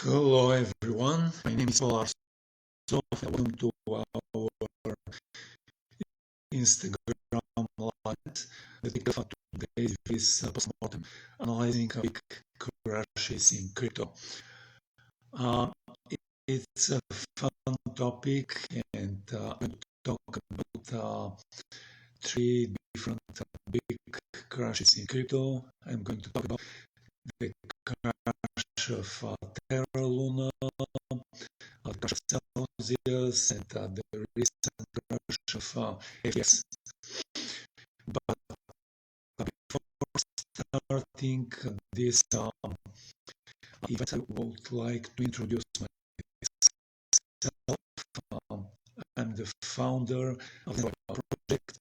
Hello everyone, my name is Polar. Welcome to our Instagram live. The topic of today is post-mortem, analyzing big crashes in crypto. It's a fun topic, and I'm going to talk about three different big crashes in crypto. I'm going to talk about the crash of Terra Luna, the crash of Celsius, and the recent crash of FTX. But before starting this event, I would like to introduce myself. I'm the founder of the project,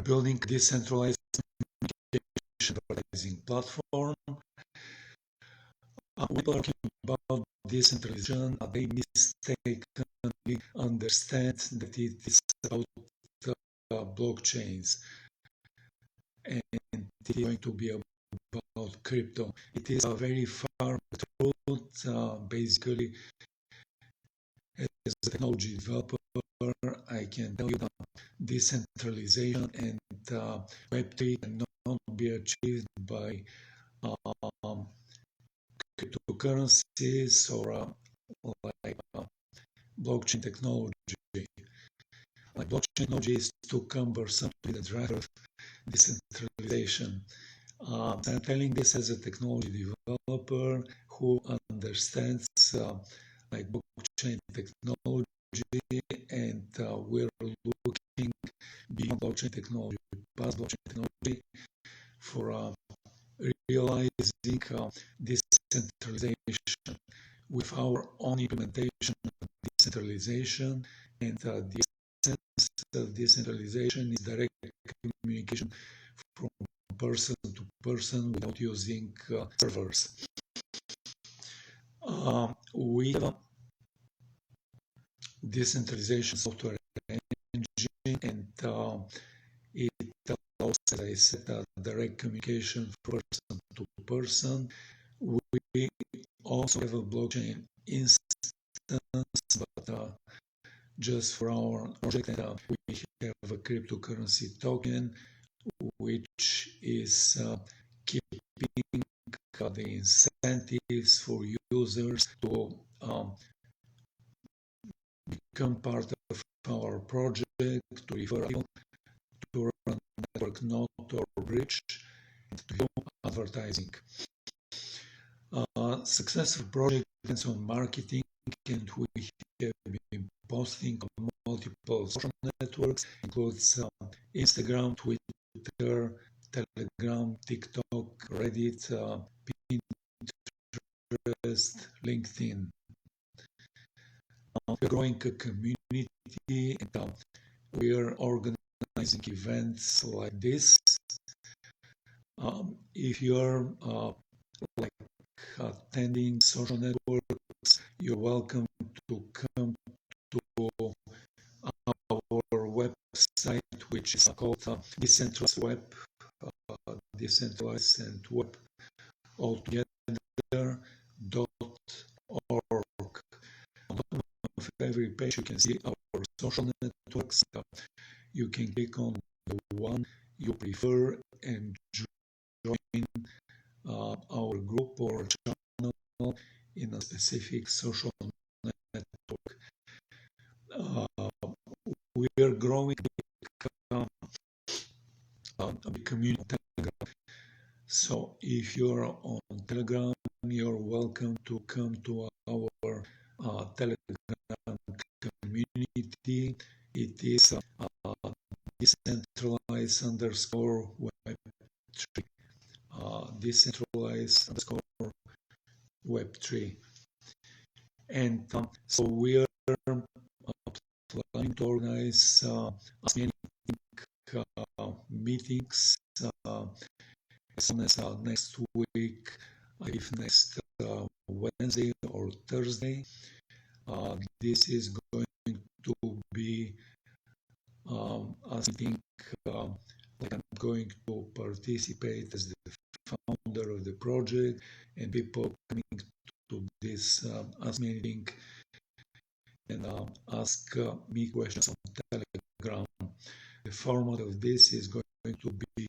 building decentralized communication advertising platform. We're talking about decentralization. They mistakenly understand that it is about blockchains, and it is going to be about crypto. It is a very far truth. Basically, as a technology developer, I can tell you that decentralization and Web3 cannot be achieved by cryptocurrencies or like blockchain technology. Like blockchain technology is too cumbersome to be the driver of decentralization. I'm telling this as a technology developer who understands like blockchain technology, and we're looking beyond blockchain technology, past blockchain technology, for realizing decentralization with our own implementation of decentralization. And the essence of decentralization is direct communication from person to person without using servers. We have a decentralization software engine, and it allows, as I said, direct communication from person to person. We also have a blockchain instance, but just for our project, we have a cryptocurrency token, which is keeping the incentives for users to become part of our project, to refer people, to run network node or bridge, and to do advertising. Successful project depends on marketing, and we have been posting on multiple social networks, includes Instagram, Twitter, Telegram, TikTok, Reddit, Pinterest, LinkedIn. We're growing a community, and we're organizing events like this. If you're like attending social networks, you're welcome to come to our website, which is called Decentralized Web, Decentralized and Web altogether.org. On the bottom of every page, you can see our social networks. You can click on the one you prefer and join our group or channel in a specific social network. We are growing a big community on Telegram. So if you're on Telegram, you're welcome to come to our Telegram community. It is decentralized underscore Web3. Decentralized underscore Web3. And so we are planning to organize as many meetings as soon as next week, if next Wednesday or Thursday. This is going to be, I think, like I'm going to participate as the founder of the project, and people coming to this ask me anything and ask me questions on Telegram. The format of this is going to be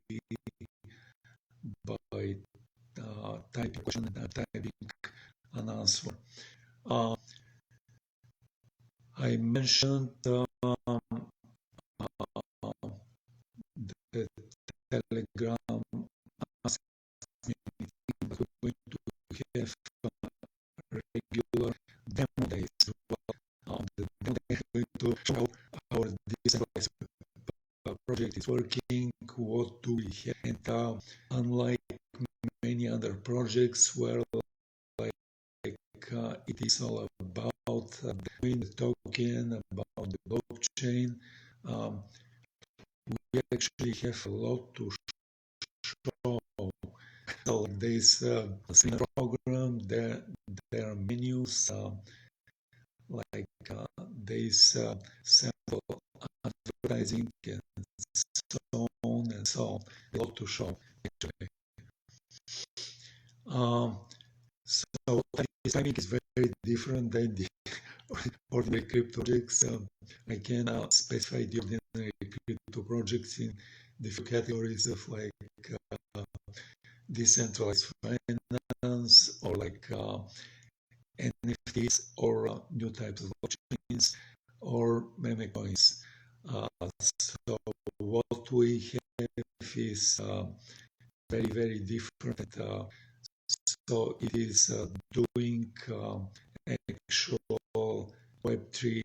by typing question and typing an answer. I mentioned the Telegram ask me anything, but we're going to have regular demo days. The demo day is going to show how our decentralized project is working, what do we have, and unlike many other projects where it is all about the token, about the blockchain, we actually have a lot to show. So this seminar program, there are menus like this sample advertising and so on and so on. A lot to show actually. So this timing is very different than the ordinary crypto projects. I can specify the ordinary crypto projects in the few categories of like decentralized finance or like NFTs or new types of blockchains or meme coins. So what we have is very, very different. So it is doing actual Web3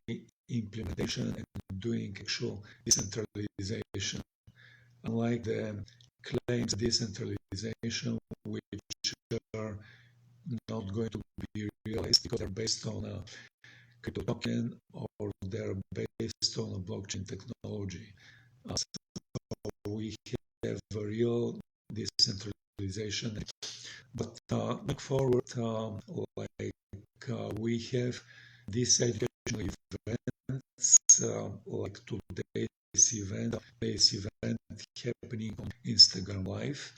implementation and doing actual decentralization. Unlike the claims of decentralization, which are not going to be realized because they're based on a crypto token or they're based on a blockchain technology. So we have a real decentralization. But look forward, we have these educational events, like today's event happening on Instagram Live.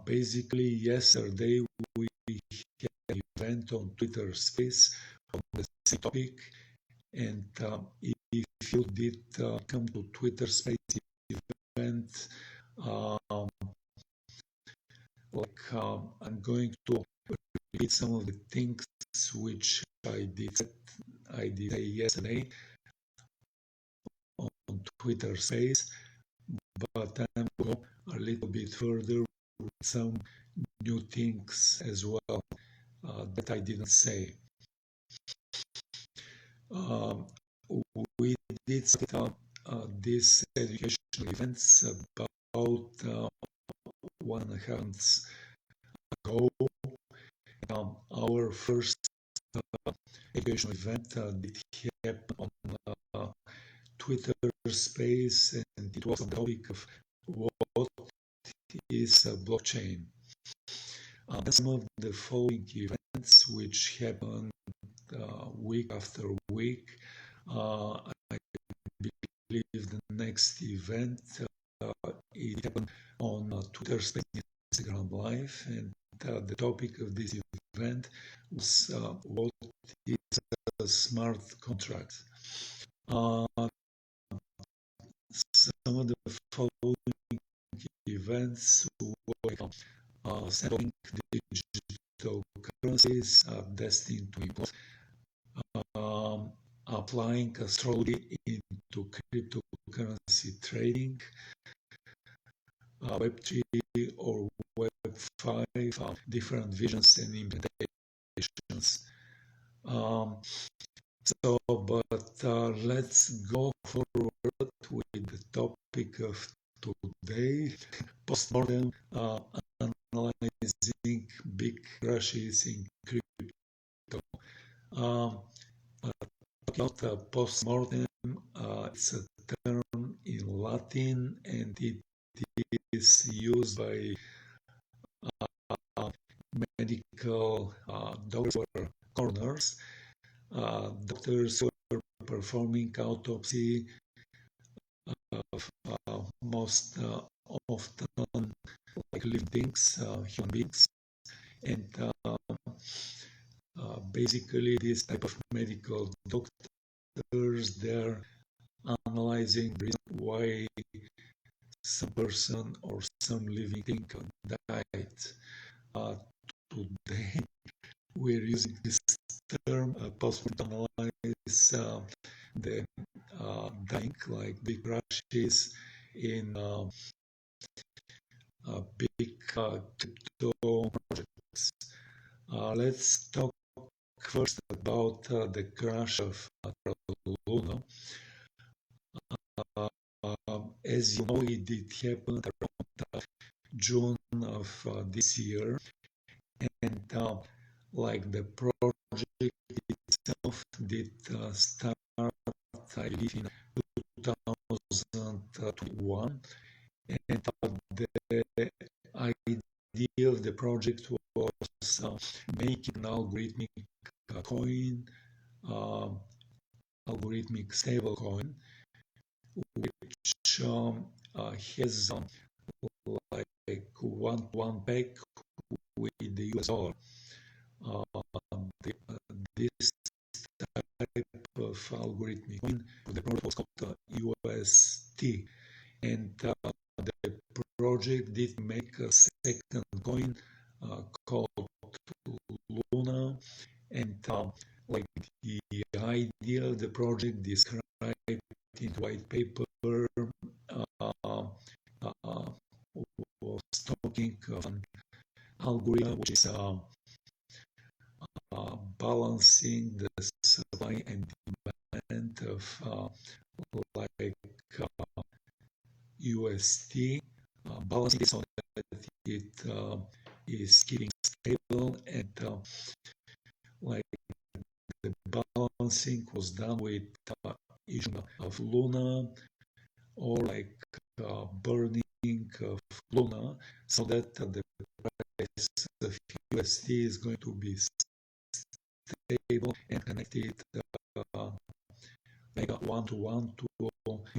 Basically, yesterday we had an event on Twitter Space on the same topic, and if you did come to Twitter Space event, I'm going to repeat some of the things which I did say yesterday on Twitter Space, but I'm going to go a little bit further with some new things as well that I didn't say. We did these educational events about 1.5 months ago. Our first educational event did happen on Twitter Space, and it was on the topic of what is a blockchain. Some of the following events which happen week after week. I believe the next event it happened on Twitter Space, Instagram Live, and the topic of this event was what is a smart contract. Some of the following events were settling digital currencies destined to import, applying astrology into cryptocurrency trading, Web3 or Web5, different visions and implementations. Let's go forward with the topic of today, post-mortem, analyzing big crashes in crypto. About post-mortem, it's a term in Latin and it is used by medical doctors or coroners, doctors who are performing autopsy of most often like living things, human beings, and basically this type of medical doctors, they're analyzing the reason why some person or some living thing died. Today we're using this term post-mortem analysis, the dying like big crashes in big crypto projects. Let's talk first about the crash of Terra Luna. As you know, it did happen around June of this year, and like the project itself did start, I believe, in 2021, and the idea of the project was making an algorithmic coin, algorithmic stable coin, which has like one peg with the US dollar. This type of algorithmic coin, the project was called UST, and the project did make a second coin called Luna, and like the idea of the project described in the white paper was talking of an algorithm which is balancing the supply and demand of like UST, balancing it so that it is keeping stable, and like the balancing was done with issue of Luna or like burning of Luna, so that the price of UST is going to be stable and connected like 1-to-1 to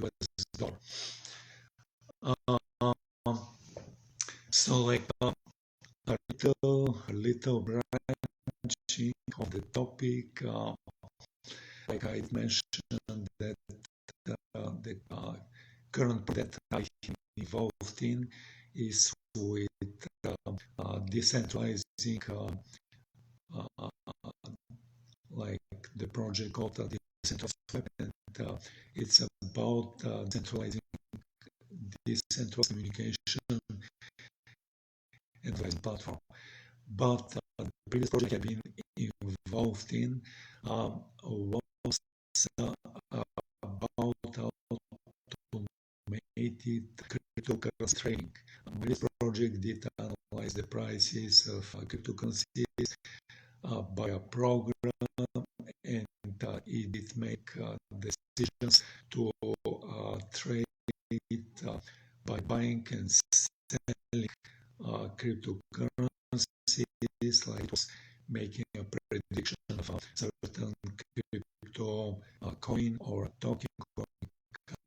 US dollar. So like a little branching on the topic, like I mentioned that the current project I'm involved in is with decentralizing like the project called Decentralized Web, and it's about decentralizing decentralized communication and device platform. But the previous project I've been involved in was about automated cryptocurrency trading. This project did analyze the prices of cryptocurrencies by a program, and it did make decisions to trade by buying and selling cryptocurrencies, like it was making a prediction of a certain crypto coin or token going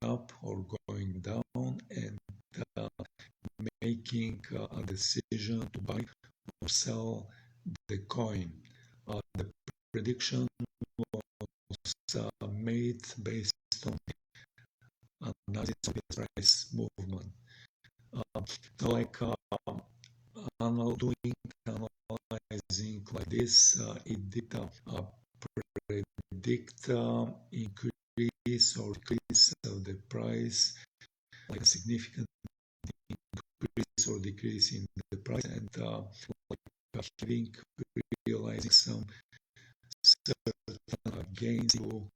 up or going down, and making a decision to buy or sell the coin. The prediction was made based on analysis of the price movement. Like doing analyzing like this, it did predict increase or decrease of the price, like a significant increase or decrease in the price, and like having realizing some certain gains to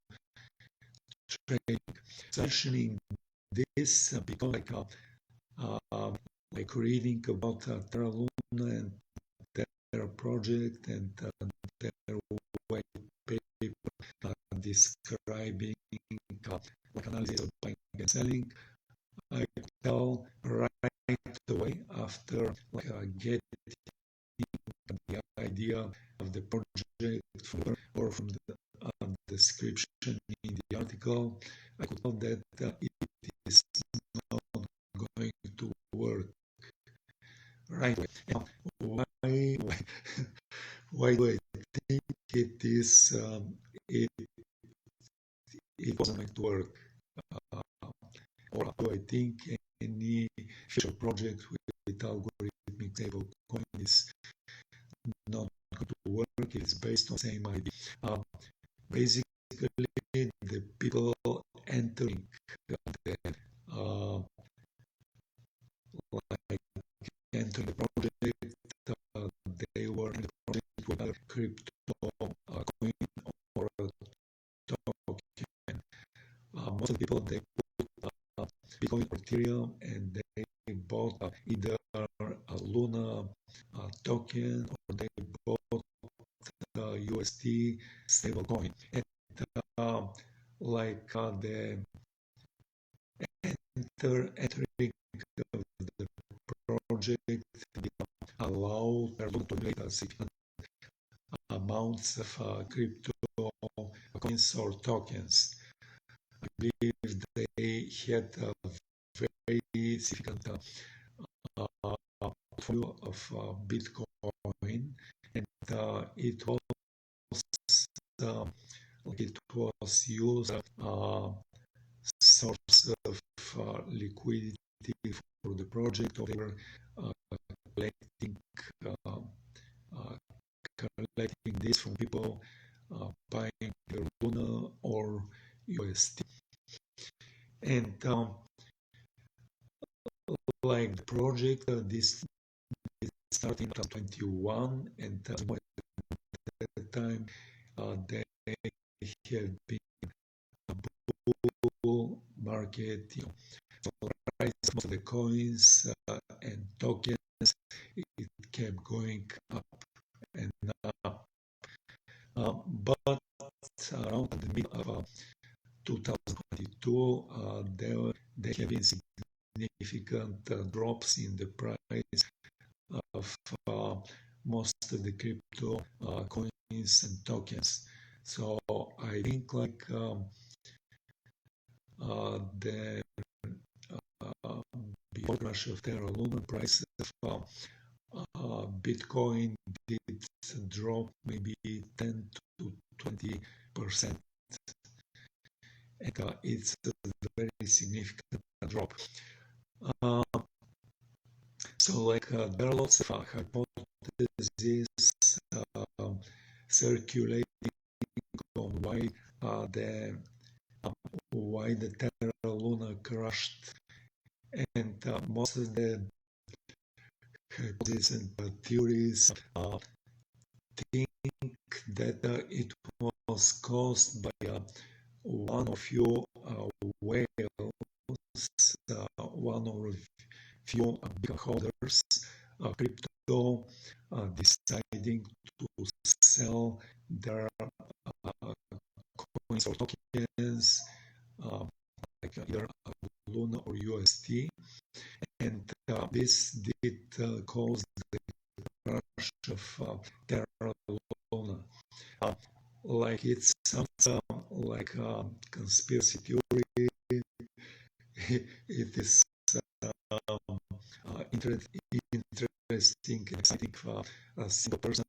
trading. Mentioning this because like reading about Terra Luna and their project and their white paper describing like analysis of buying and selling, I could tell right away after like getting the idea of the project or from the description in the article, I could tell that it is not going to right away. Why, why, why do I think it is, it wasn't meant to work? Uh, or do I think any future project with algorithmic stablecoin is not going to work? It's based on the same idea. Basically, the people entering the like entering the project, they were in the project with a crypto coin or a token. Most of the people, they put Bitcoin or Ethereum, and they bought either a Luna token, or they bought USD stablecoin. And the entering the project allow Terra Luna to create a significant amounts of crypto coins or tokens. I believe they had a very significant portfolio of Bitcoin, and it was used source of liquidity for the project, or they were collecting collecting this from people buying their Luna or USD. And like the project, this started in 2021, and at that time they have been a bull market, so the price of most of the coins and tokens, it kept going up and up. But around the middle of 2022, there have been significant drops in the price of most of the crypto coins and tokens. So I think the before crash of Terra Luna, price of Bitcoin did drop maybe 10 to 20%. And it's a very significant drop. So there are lots of hypotheses circulating on why the Terra Luna crashed, and most of the hypotheses and theories think that it was caused by one or few whales, one or few big holders, crypto, deciding to sell their coins or tokens, like either Luna or USD, and this did cause the crash of Terra Luna. Like it sounds like a conspiracy theory. It is interesting and exciting for a single person,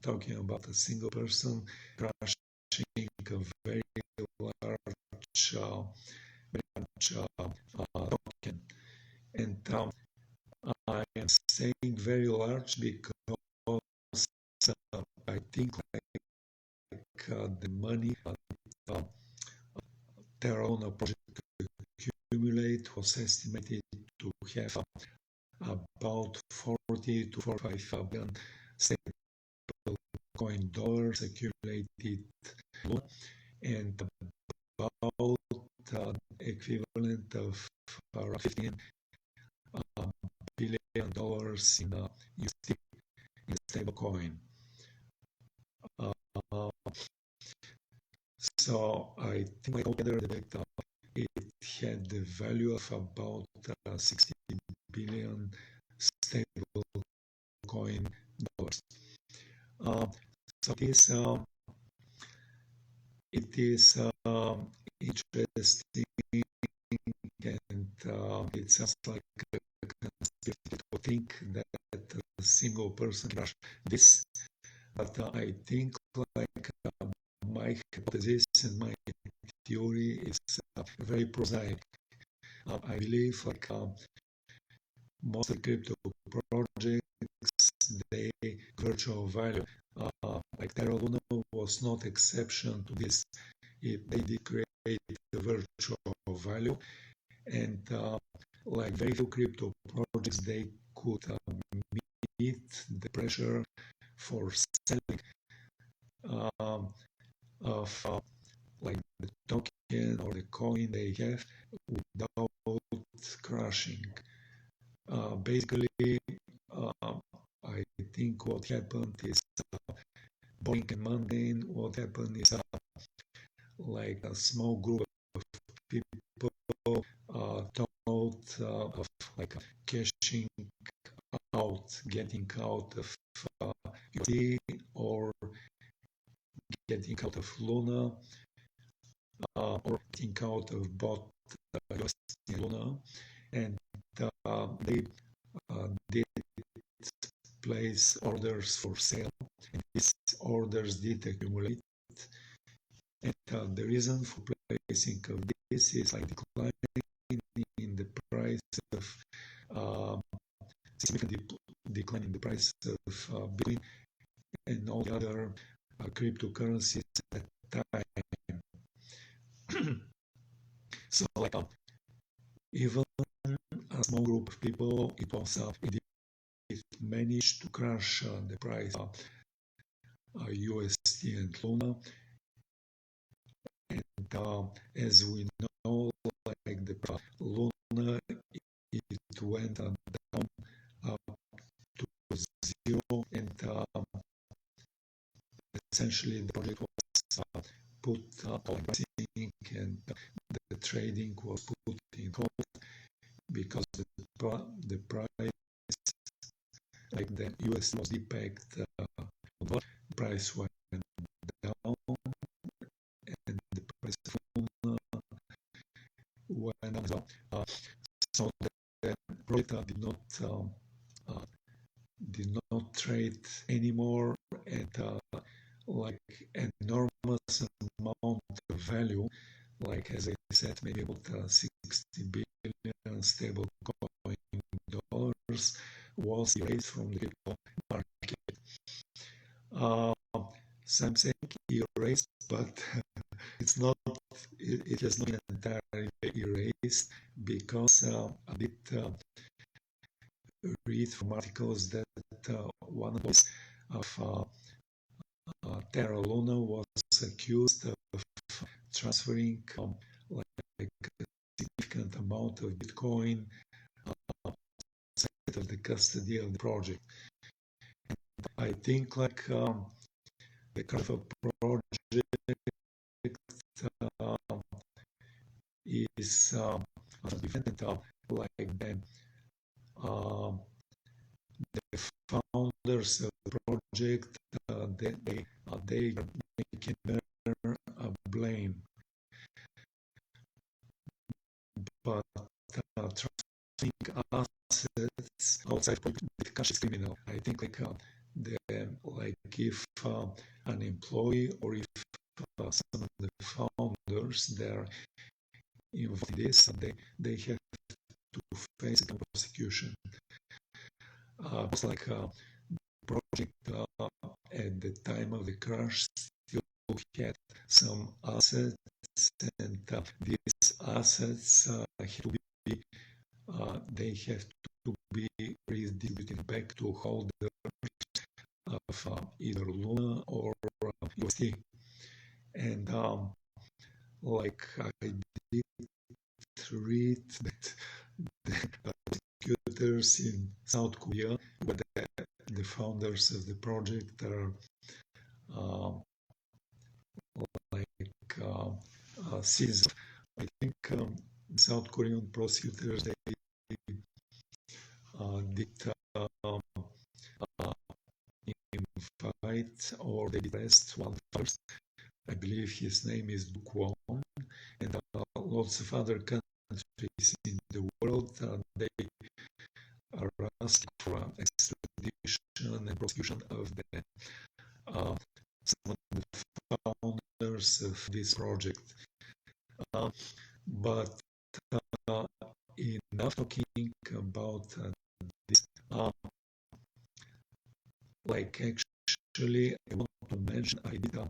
talking about a single person crashing a very large token. And I am saying very large because I think the money Terra Luna project accumulate was estimated to have about 40 to 45 billion stablecoin dollars accumulated, and about equivalent of around $15 billion in USD in stablecoin. So I think altogether that it had the value of about 60 billion stable coin dollars. So it is interesting, and it sounds like a conspiracy to think that single person crash this, but I think like my hypothesis and my theory is very prosaic. I believe like most of the crypto projects, they virtual value. Like Terra Luna was not exception to this. They did create the virtual value, and like very few crypto projects, they could meet the pressure for selling of like the token or the coin they have without crashing. Basically, I think what happened is boring and mundane. What happened is like a small group of people thought of like cashing out, getting out of USD or getting out of Luna or getting out of both USD and Luna, and they did place orders for sale, and these orders did accumulate. And the reason for placing of this is like decline in the price of significant decline in the price of Bitcoin and all the other cryptocurrencies at that time. So like even a small group of people, it managed to crash the price of USD and Luna. And as we know, like the Luna, it went down to zero, and essentially the project was put pricing, and the trading was put in hold because the price, like the USD pegged, the price went down, and the price of Luna went up as well. So the project did not trade anymore at like enormous amount of value, like as I said, maybe about 60 billion stable coin dollars was erased from the crypto market. Some saying erased, but it's not. It has not been entirely erased because I did read from articles that one of those of Terra Luna was accused of transferring like a significant amount of Bitcoin outside of the custody of the project. I think like the kind of project is different, like the founders of the project, they are making their blame, but transferring assets outside the cash is criminal. I think like if an employee or if some of the founders they're involved in this, they have to face a prosecution. It's like the project at the time of the crash still had some assets, and these assets have to be they have to be redistributed back to holders of either Luna or USD. And like I did read that the prosecutors in South Korea, where the founders of the project are citizens. I think South Korean prosecutors they did invite or they arrest one first. I believe his name is Du Kwon, and lots of other countries in the world they arrested for extradition and prosecution of uh, some of the founders of this project. But uh, enough talking about this. Like actually, I want to mention I did that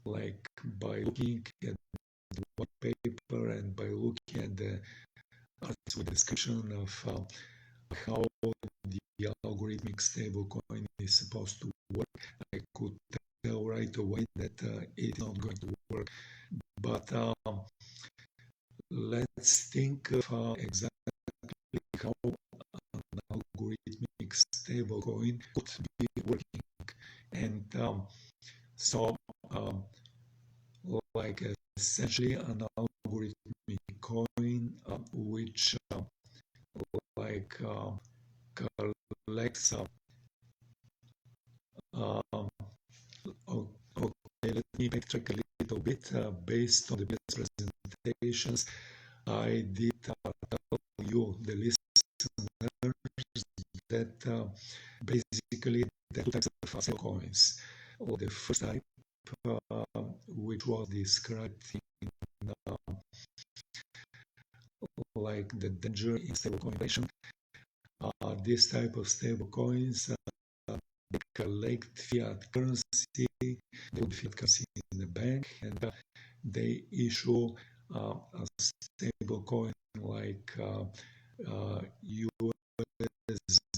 like by looking at the white paper and by looking at the article with description of how the algorithmic stablecoin is supposed to work, I could tell right away that it's not going to work. But let's think of exactly how an algorithmic stablecoin could be working. And so, like essentially an algorithmic coin which like collects okay, let me backtrack a little bit based on the previous presentations. I did tell you, the listeners, that basically there are two types of stablecoins. The first type, which was described in like the danger in stablecoin inflation. This type of stablecoins they collect fiat currency, they put fiat currency in the bank, and they issue a stablecoin like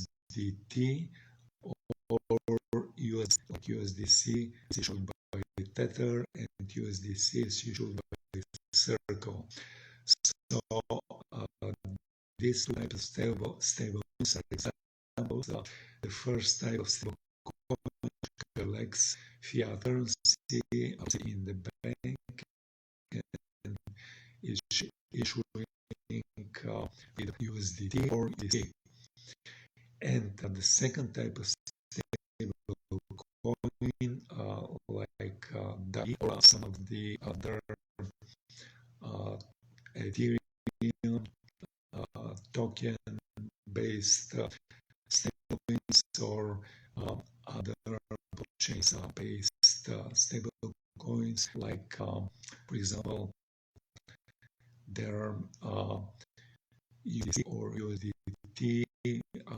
USDT or USDC is issued by Tether, and USDC is issued by Circle. So these two types of stablecoins are examples. The first type of stablecoin collects fiat currency in the bank and is issuing with USDT or USDC. And the second type of stablecoin, like DAI or some of the other Ethereum token-based stablecoins or other blockchain-based stablecoins, like, for example, there are USDC or USDT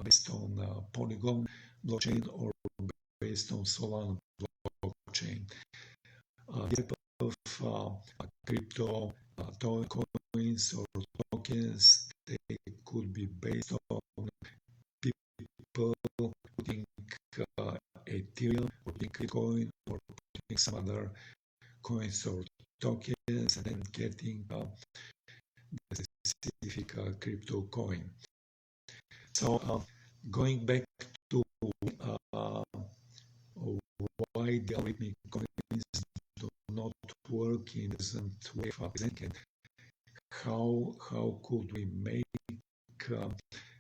based on Polygon blockchain or based on Solana blockchain. This type of crypto coins or tokens, they could be based on people putting Ethereum or putting Bitcoin or putting some other coins or tokens and then getting the specific crypto coin. So going back to why the algorithmic coins do not work in the present way of and how could we make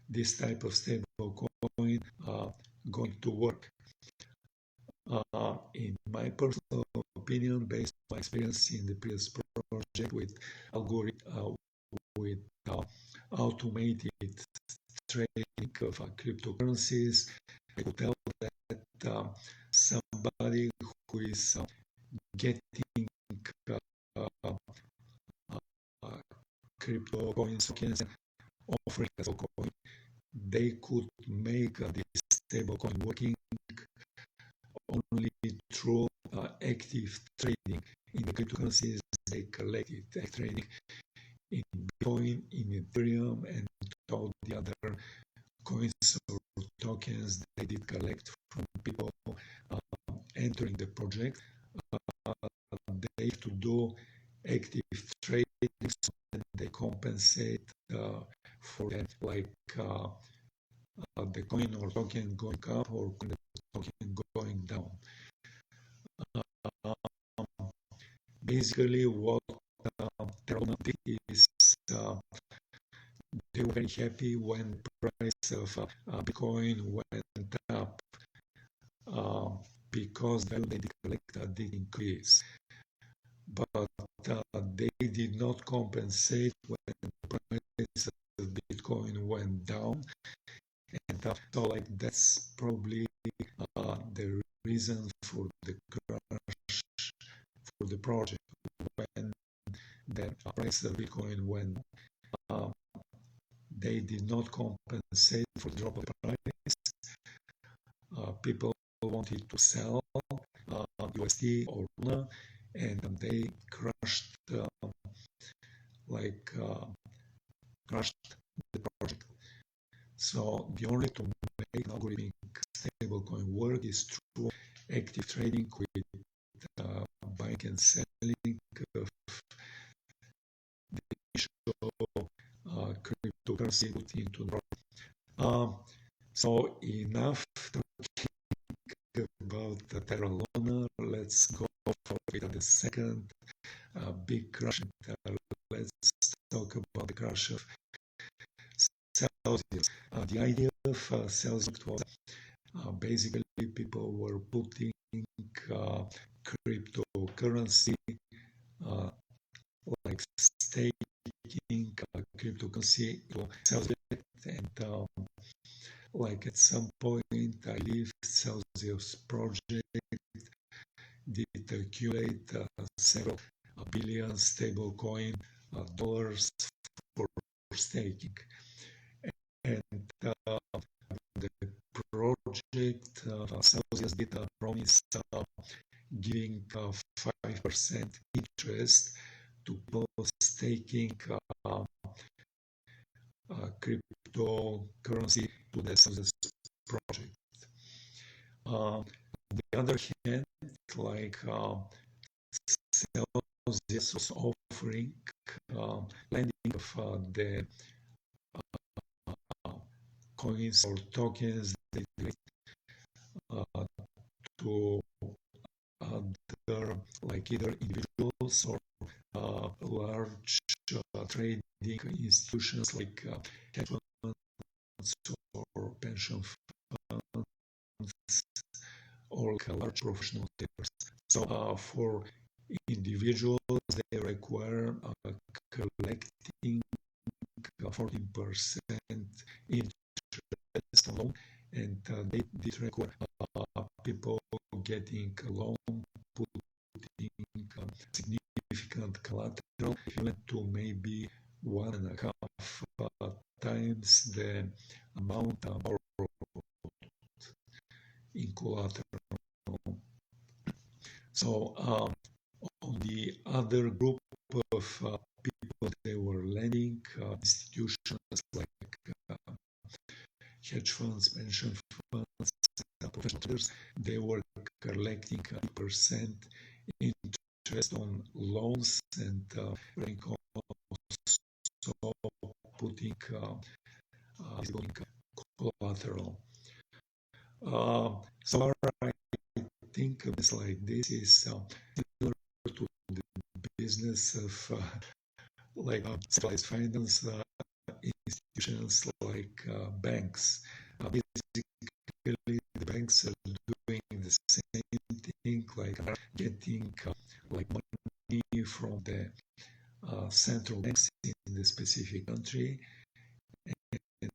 this type of stable coin going to work? In my personal opinion, based on my experience in the previous project with automated trading of cryptocurrencies, I could tell that somebody who is getting crypto coins tokens and offering a coin, they could make this stable coin working only through active trading in the cryptocurrencies they collected, trading in Bitcoin, in Ethereum, and all the other coins or tokens they did collect from people entering the project. They have to do active trading, so they compensate for that, like the coin or token going up or the token going down. Basically, what Terra Luna did is they were very happy when the price of Bitcoin went up because the value they collected did increase. But they did not compensate when the price Bitcoin went down, and so like that's probably the reason for the crash for the project when the price of Bitcoin went. They did not compensate for the drop of the price. People wanted to sell USD or Luna, and they crushed crushed the project. So the only way to make an algorithmic stablecoin work is through active trading with buying and selling of the initial cryptocurrency put into the project. So enough talking about the Terra Luna. Let's go for the second big crash. Let's talk about the crash of Celsius. The idea of Celsius was basically people were putting cryptocurrency like staking cryptocurrency to Celsius, and like at some point I believe Celsius project did accumulate several billion stablecoin dollars for staking, and the project Celsius did promise giving 5% interest to people staking cryptocurrency to the Celsius project. On the other hand, like Celsius was offering lending of the coins or tokens to other, like either individuals or large trading institutions like hedge funds or pension funds or like large professional traders. So for individuals, they require collecting 14% interest on loan, and they did require people getting a loan, putting significant collateral equivalent to maybe 1.5 times the amount borrowed in collateral. So on the other group of people, they were lending institutions like hedge funds, pension funds, professional traders. They were collecting 2% interest on loans and so putting collateral. So I think of this like this is similar to the business of like centralized finance institutions like banks. Basically, the banks are doing the same thing, like getting like money from the central banks in the specific country. And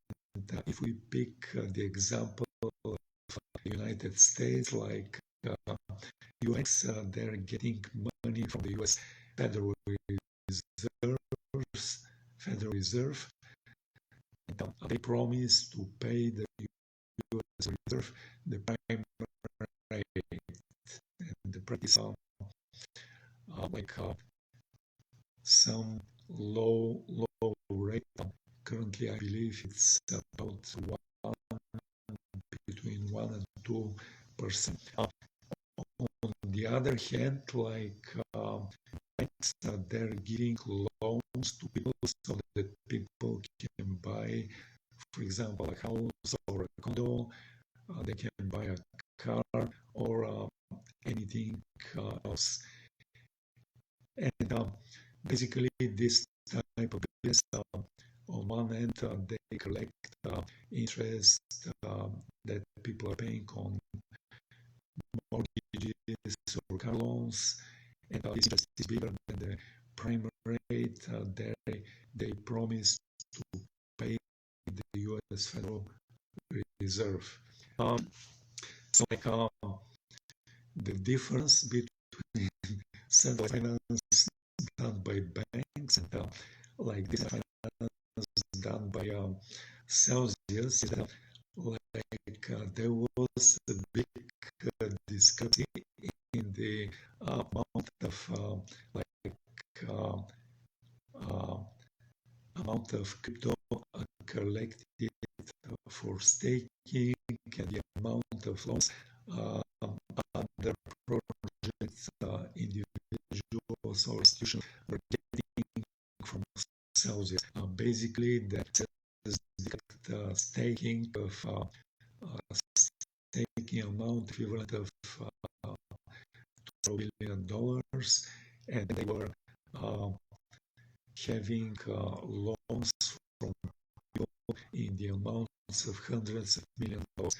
if we pick the example of the United States, like US, they're getting money from the US Federal Reserve, and they promise to pay the US Reserve the prime rate, and the price like some low rate. Currently, I believe it's about between 1 and 2%. On the other hand, like banks, they're giving loans to people so that people can buy, for example, a house or a condo. They can buy a car or anything else. And basically, this type of business, on one end, they collect interest that people are paying on mortgages or car loans, and this interest is bigger than the prime rate they promise to pay the U.S. Federal Reserve. The difference between central finance done by banks and like this finance done by Celsius is that there was a big discrepancy in the amount of crypto collected for staking and the amount of loans other projects, individuals or institutions are getting from Celsius. Basically, that is the staking of staking amount equivalent of $12 billion, and they were having loans from people in the amounts of hundreds of millions of dollars.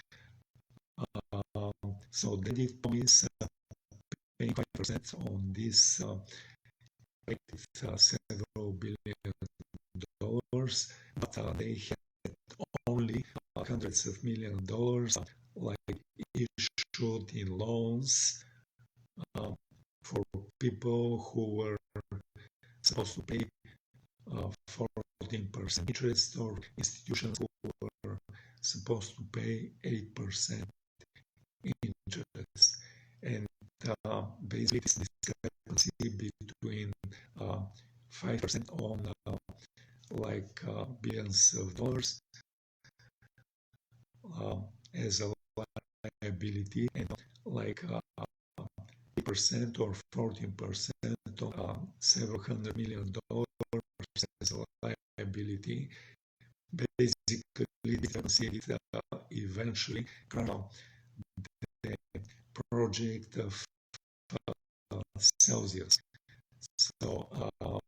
So they did promise paying 5% on this several billion dollars, but they had only hundreds of million dollars issued in loans for people who were supposed to pay 14% interest, or institutions who were supposed to pay 8% interest. And basically this discrepancy between 5% on billions of dollars as a liability, and 8% or 14% on several $100 million as a liability. Basically, this eventually the project of Celsius. So I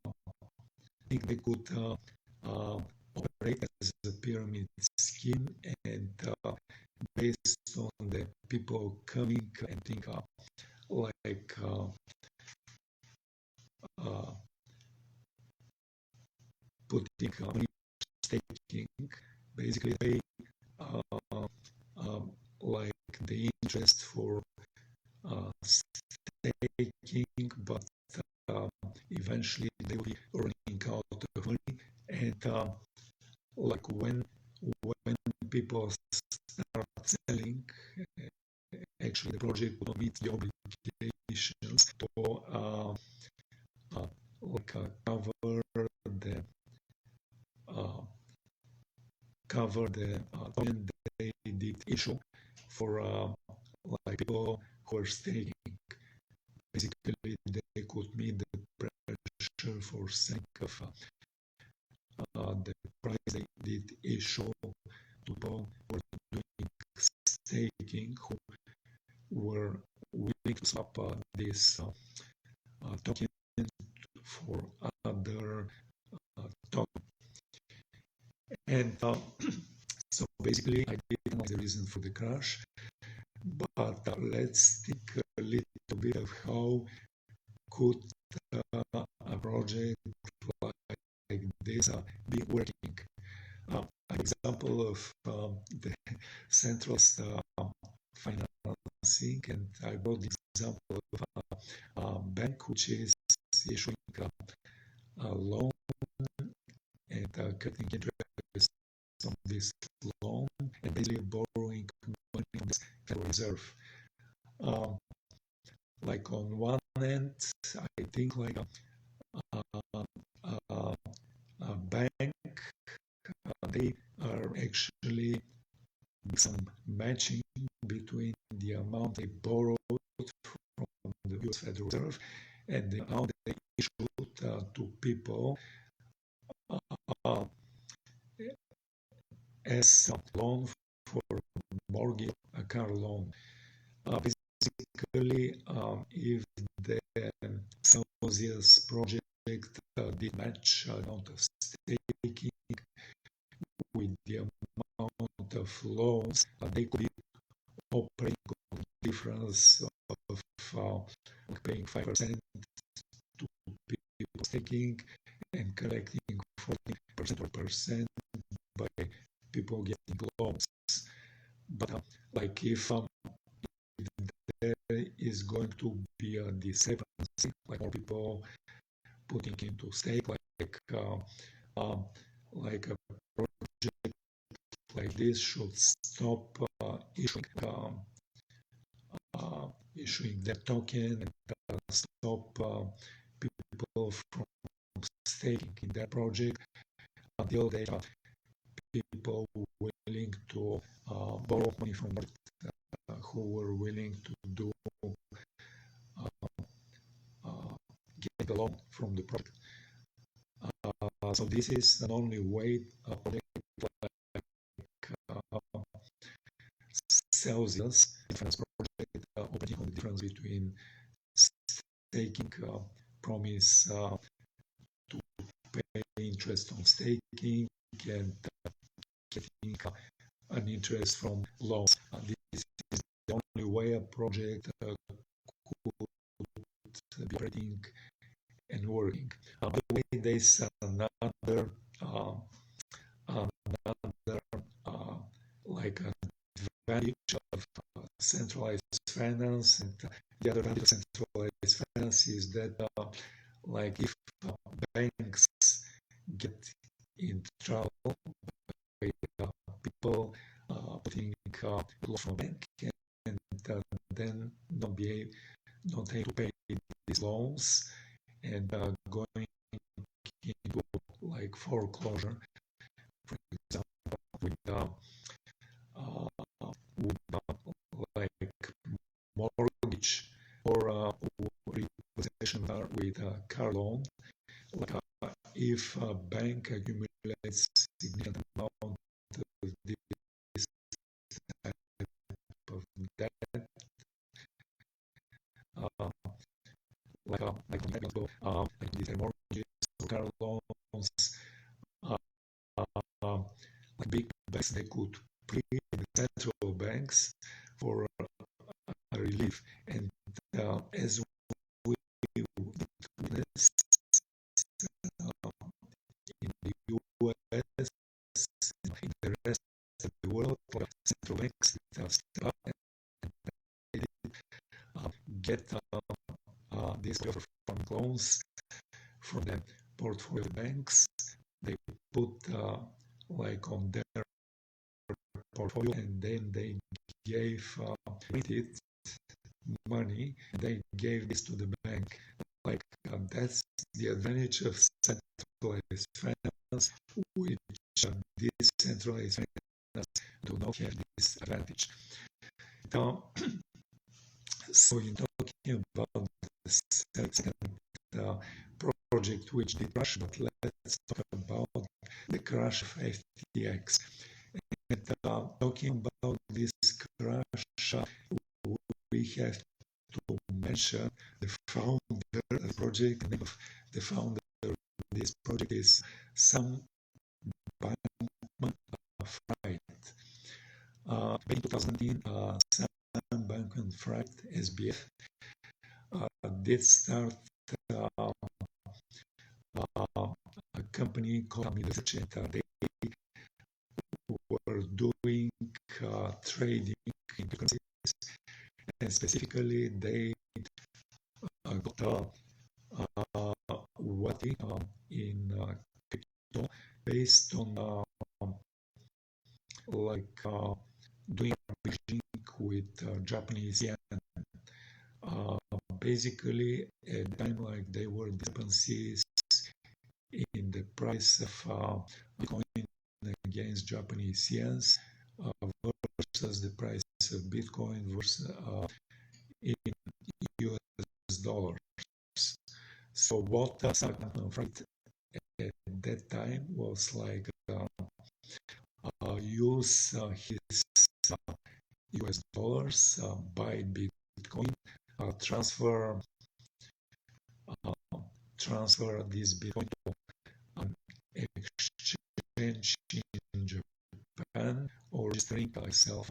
think they could operate as a pyramid scheme, and based on the people coming and think putting money staking, basically they the interest for staking, but eventually they will be running out of money, and when people start selling, actually the project will meet the obligations to cover the token they did issue for people who are staking. Basically, they could meet the pressure for sake of the price they did issue to people who were doing staking, who were willing to swap this token for other token. And so basically, I didn't know the reason for the crash, but let's think a little bit of how could a project like this be working. An example of the centralized financing, and I brought the example of a bank which is issuing a loan and cutting interest on this loan, and basically borrowing money from this Federal Reserve. On one end, I think a bank, they are actually some matching between the amount they borrowed from the US Federal Reserve and the amount they issued to people as a loan for mortgage, a car loan. Basically, if the Celsius project did match amount of staking with the amount of loans, they could be operating on the difference of paying 5% to people staking and collecting 40% or percent by people getting loans. But like if there is going to be a discrepancy, like more people putting into stake, like a project like this should stop issuing their token and stop people from staking in their project until they are people willing to borrow money from it, who were willing to do get a loan from the project. So this is the only way a project like Celsius, finance project, operating on the difference between staking, promise to pay interest on staking, and getting an interest from loans. This is the only way a project could be operating and working. By the way, there's another like advantage of centralized finance, and the other advantage of centralized finance is that like if banks get in trouble by people putting loans from a bank and then not able to pay these loans and going into like foreclosure, for example, with like mortgage or repossession with a car loan. Like if a bank accumulates significant amount of this type of debt, like these mortgages or car loans, like big banks, they could plead the central banks for relief. And as we witness in the US, in the rest of the world, for central banks step up and get these performing loans from the portfolio banks. They put like on their portfolio, and then they gave it money. They gave this to the bank. Like that's the advantage of centralized finance, which decentralized finance do not have this advantage. Now, so in talking about the second project which did crash, but let's talk about the crash of FTX. And talking about this crash, we have to mention the founder of the project. The name of the founder of this project is Sam Bankman-Fried. In 2019, Sam Bankman-Fried, SBF, did start a company called Research, and they were doing trading in cryptocurrencies, and specifically they got what in crypto based on like doing arbitraging with Japanese yen. Basically, at the time, like there were discrepancies in the price of Bitcoin against Japanese yens versus the price of Bitcoin versus in US dollars. So what Sam Bankman-Fried at that time was like use his US dollars, buy Bitcoin, transfer this Bitcoin to an exchange in Japan, or registering myself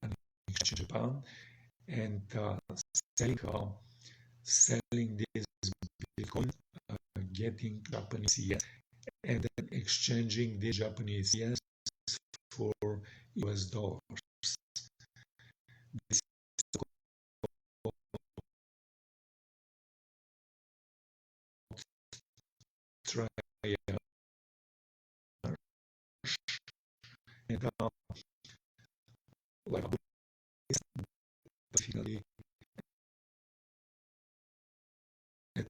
an exchange in Japan, and selling this Bitcoin, getting Japanese yen, and then exchanging the Japanese yen for US dollars. This trial and like finally at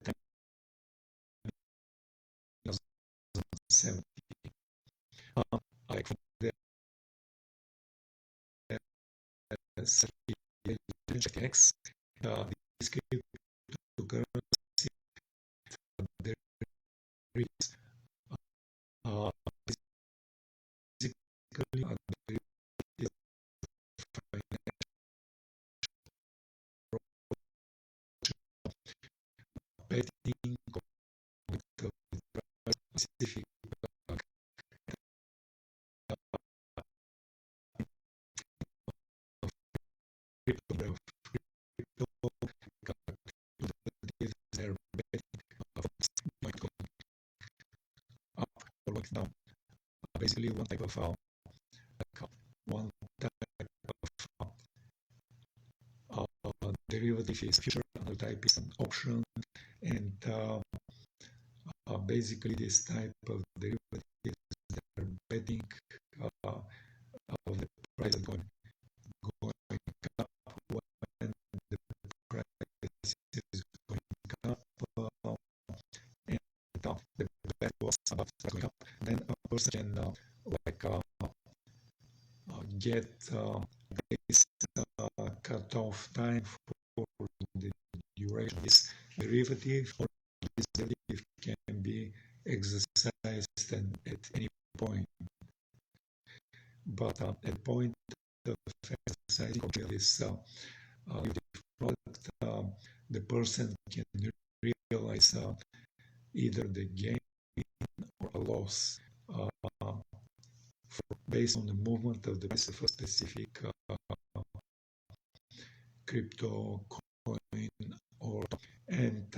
10,070. Like from the FTX, this cryptocurrency there is basically there is betting with specific crypto they're betting going up or going down. Basically one type of derivative is future, another type is an option, and basically this type of derivatives they're betting of the price is going up when the price is going up and the bet was about going up, then a person can get this cut-off time for the duration of this derivative, or this derivative can be exercised at any point. But at the point of exercising this product, the person can realize either the gain or a loss based on the movement of the price of a specific crypto coin or and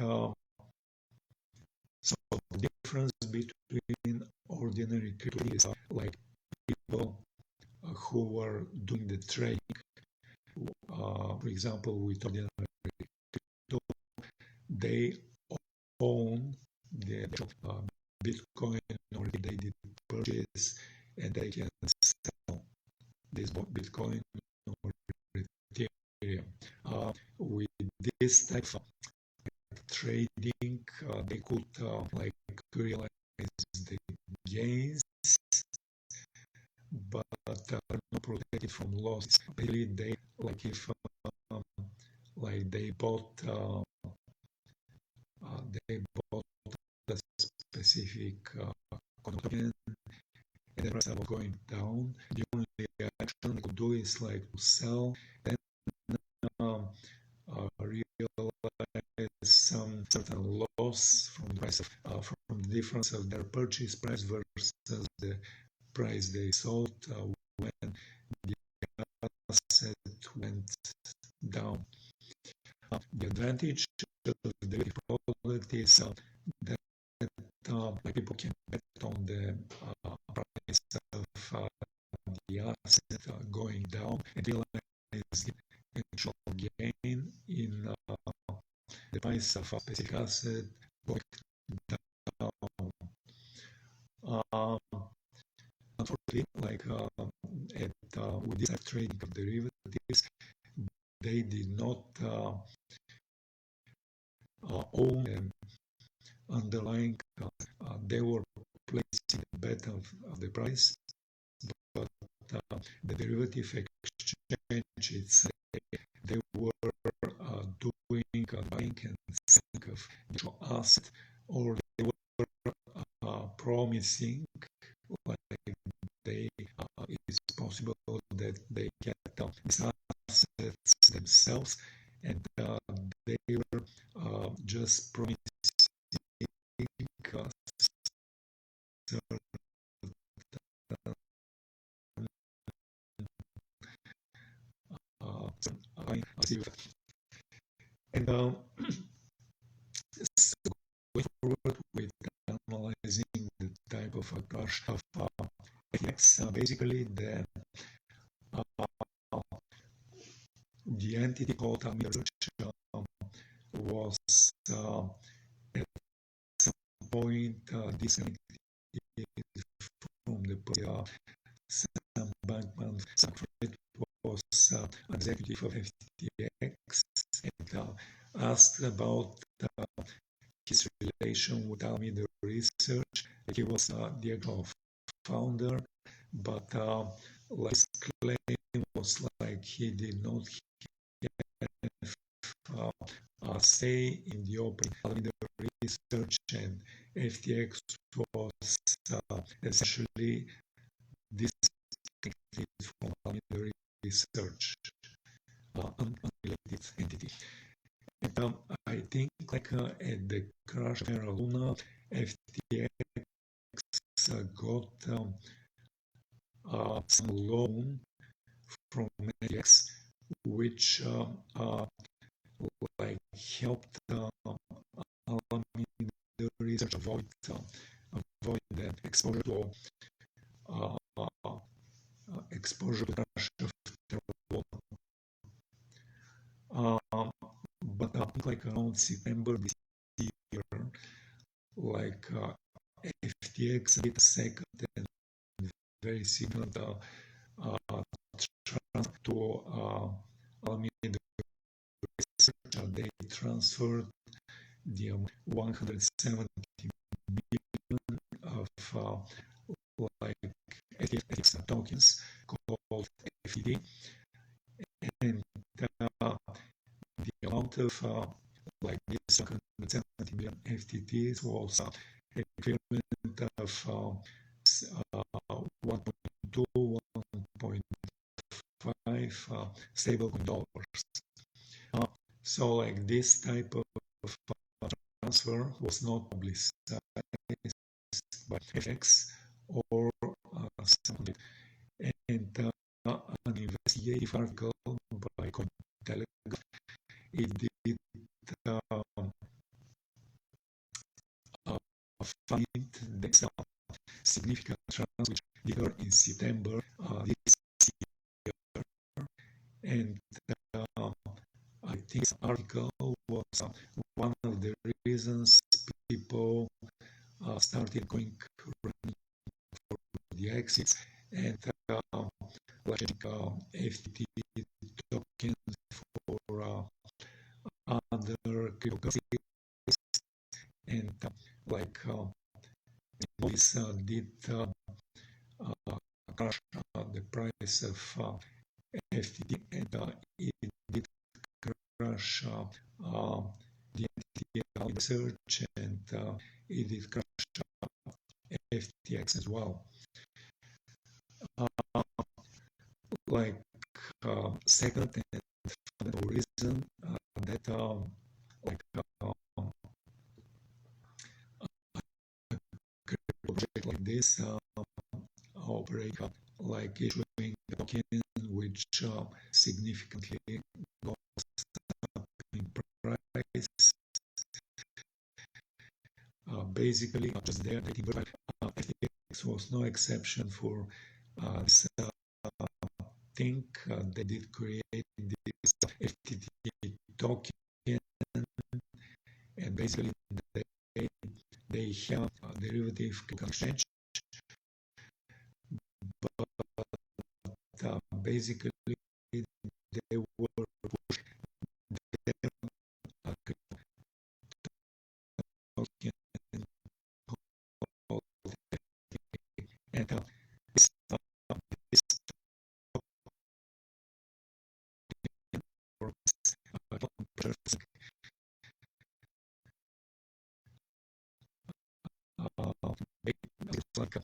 so the difference between ordinary crypto is like people who are doing the trading. For example, with ordinary crypto, they own the Bitcoin, or they did purchase, and they can sell this Bitcoin or Ethereum. With this type of trading, they could realize the gains, but are not protected from losses. Basically, they if they bought a specific coin and the price was going down. The only action they could do is to sell and realize some certain loss from the price of from the difference of their purchase price versus the price they sold when the asset went down. The advantage of the product is that people can bet on the price of the asset going down and realize the actual gain in the price of a specific asset going down. Unfortunately, with this trading of derivatives, they did not own the underlying. They were placing the bet of the price, but the derivative exchange itself, they were doing buying and selling of the asset, or they were promising it's possible that they get these assets themselves, and they were just promising and so going forward with analyzing the type of crash of FTX, basically the entity called research was at some point disconnected from the Sam Bankman-Fried was an executive of FTX and asked about his relation with Alameda Research. He was the actual founder, but his claim was like he did not have a say in the opening Alameda Research, and FTX was essentially disconnected from Alameda Research, unrelated entity. And I think like at the crash of Terra Luna, FTX got some loan from FTX, which like helped Alameda Research avoid that exposure to exposure to crash of Terra Luna. But I think like around September this year, like FTX did a second and very similar transfer to Alameda Research. They transferred the 170 million of like FTX tokens called FTD, and the amount of like this 170 million FTTs was equivalent of 1.2, 1.5 stablecoin dollars. So like this type of transfer was not publicized by FX or something. And an investigative article by Telegraph, it did find that significant transfer which occurred in September this year, and I think this article was one of the reasons people started going running for the exits and like FTT tokens for other cryptocurrencies, and like this did crash the price of FTT, and it did crash the NTL research, and it did crash FTX as well. Like second and fundamental reason that like a project like this operate like issuing a token which significantly goes up in price. Basically, just there, FTX was no exception for this thing. They did create this FTT token, and basically they have a derivative exchange, but basically they were pushing their token, and this like a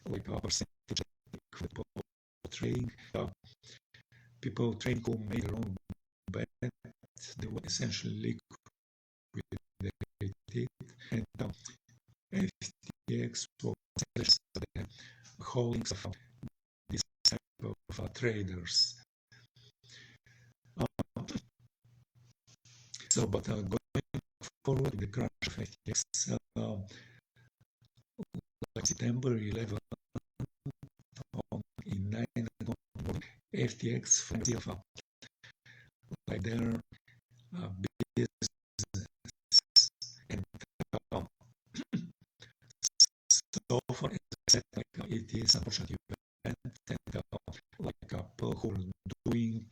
like a percentage of trading. People trading who made their own bet, they were essentially liquidated, and FTX was the holdings of of traders. But going forward with the crash of FTX, like September 11, in 9 FTX finally of like their business, and so far, as I said, like it is unfortunate event, and like people who are doing,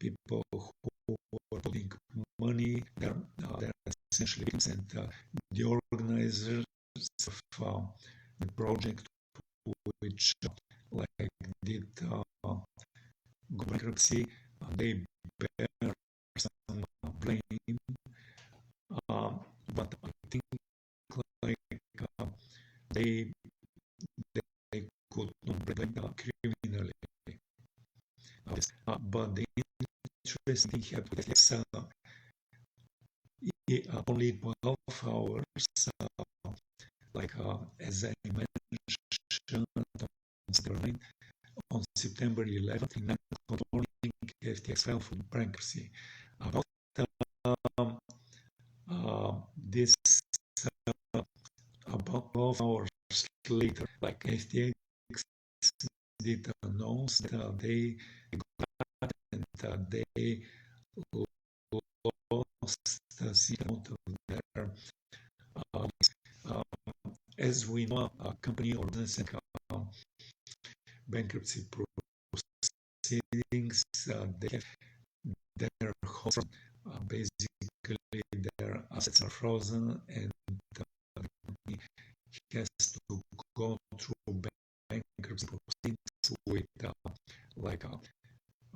people who are putting money, they're essentially victims, and the organizers of the project, which like did go bankruptcy, they bear some blame, but I think like they could not blame criminally. But the interesting thing here with FTX, only 12 hours, like as I mentioned on September 11th, in 9 morning, FTX filed for bankruptcy. About this, about 12 hours later, like FTX did announce that they got and they lost a amount of their as we know, a company or business bankruptcy proceedings, they have their whole basically their assets are frozen, and the company has to go through bankruptcy proceedings with like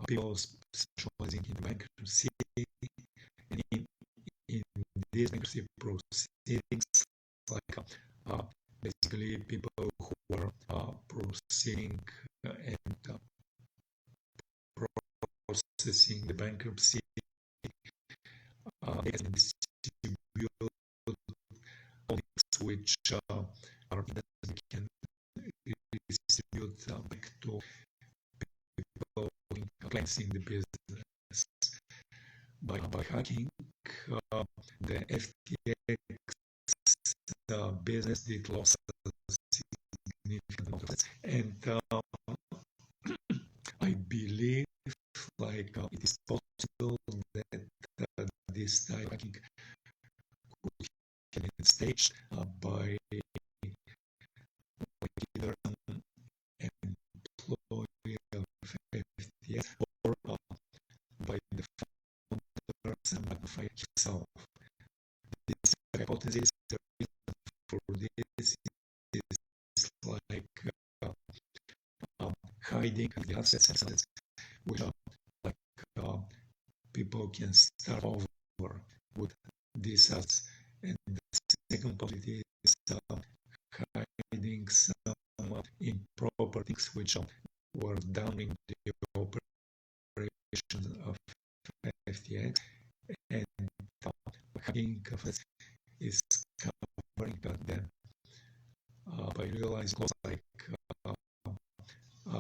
people specializing in bankruptcy, and in these bankruptcy proceedings, like basically people who are proceeding and processing the bankruptcy, they can distribute products which are that they can distribute back to people cleansing the business by hacking. The FTX business did lose a significant amount of assets, and I believe like it is possible that this type of hacking could have been staged by either an employee of FTX or by the founder Sam himself. This hypothesis, the reason for this is like hiding the assets, which like people can start over with these assets. And the second possibility is hiding some improper things which were done in the operation of FTX, and hacking of it is covering them by realizing like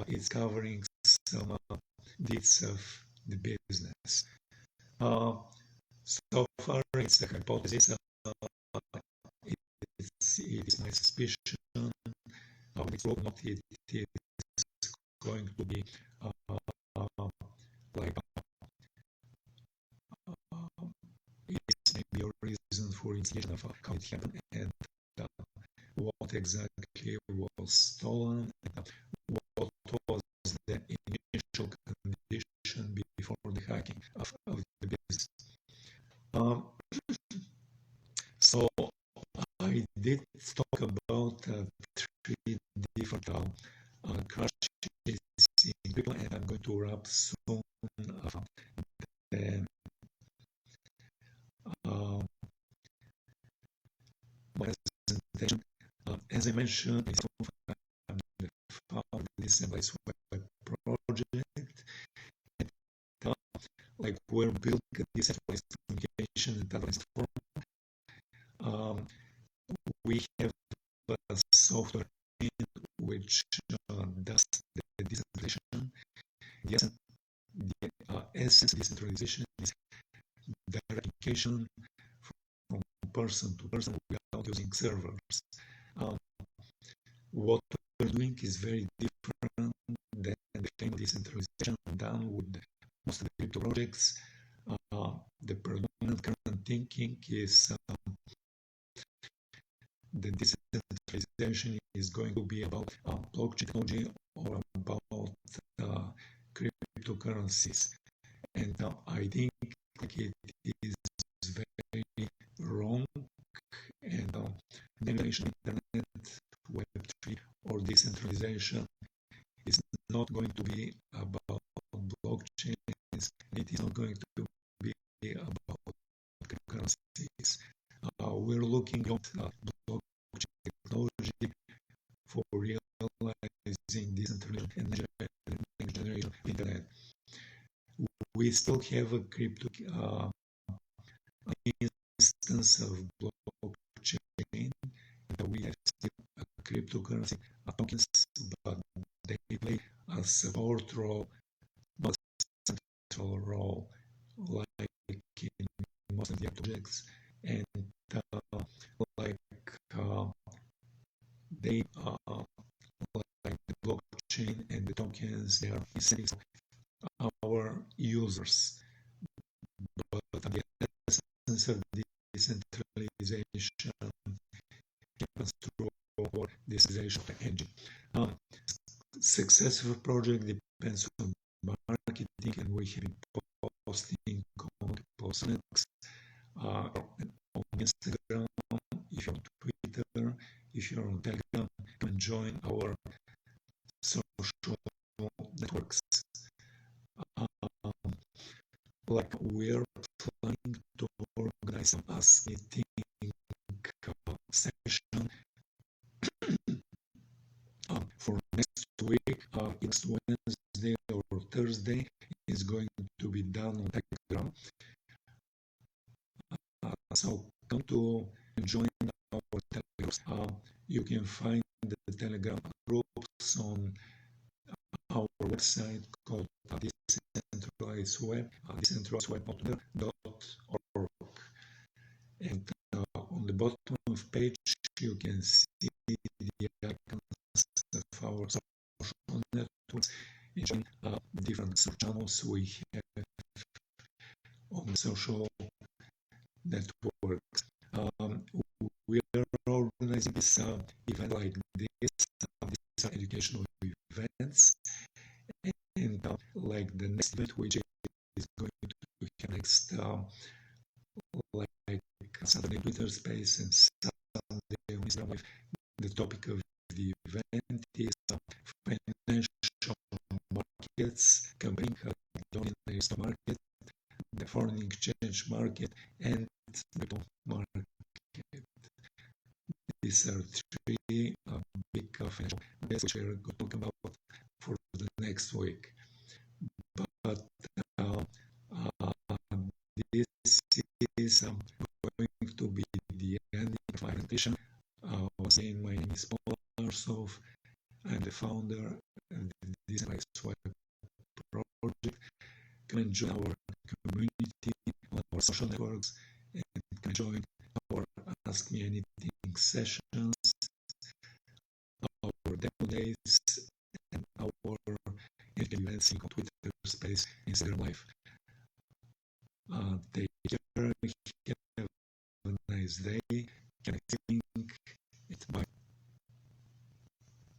it's covering some deeds of the business. So far, it's a hypothesis. It is my suspicion. It's not it is going to be like it's maybe a reason for instigation of how it happened, and what exactly was stolen, and what was the initial condition before the hacking of the business. So I did talk about 3 different crashes in crypto, and I'm going to wrap soon my presentation. As I mentioned, I'm the founder of the Decentralized web project. And, like we're building a decentralized communication and decentralized forum. We have a software which does The essence of decentralization is direct communication from person to person without using servers. Um, what we're doing is very different than the kind of decentralization done with most of the crypto projects. The predominant current thinking is the decentralization is going to be about blockchain technology or about cryptocurrencies. And I think it is very wrong. And the innovation internet, Web3, or decentralization is not going to be about blockchains. It is not going to be about cryptocurrencies. We're looking at blockchain technology for realizing decentralization and next generation internet. We still have a crypto instance of blockchain. We have still a cryptocurrency tokens, but they play a support role, not a central role, like in most of the projects, and like they like the blockchain and the tokens, they are essential our users. But the essence of decentralization happens through our decentralization engine. Successful project depends on marketing, and we have been posting on Post-mortem, on Instagram. If you're on Twitter, if you're on Telegram, come and join our social networks. Like we're planning to organize some Ask Meeting session for next week. Next Wednesday or Thursday is going to be done on Telegram. So come to join our Telegram. You can find the Telegram groups on our website called decentralizedweb.org. And on the bottom of the page, you can see the icons of our social networks and different channels we have on the social networks. We are organizing this event like this, these educational events, and like the next event, which is going to have next like Saturday Twitter Space and Sunday on Instagram. The topic of the event is financial markets, comparing the stock market, the foreign exchange market, and the bond market. These are three big financial markets which we are going to talk about for the next week. But this is going to be the end of my presentation. Once again, my name is Paul Arsov. I'm the founder of the Decentralized Web project. Come and join our community on our social networks, and can join our Ask Me Anything sessions, our demo days, and our events on Twitter Space, Instagram Live. Take care. Have a nice day. Connecting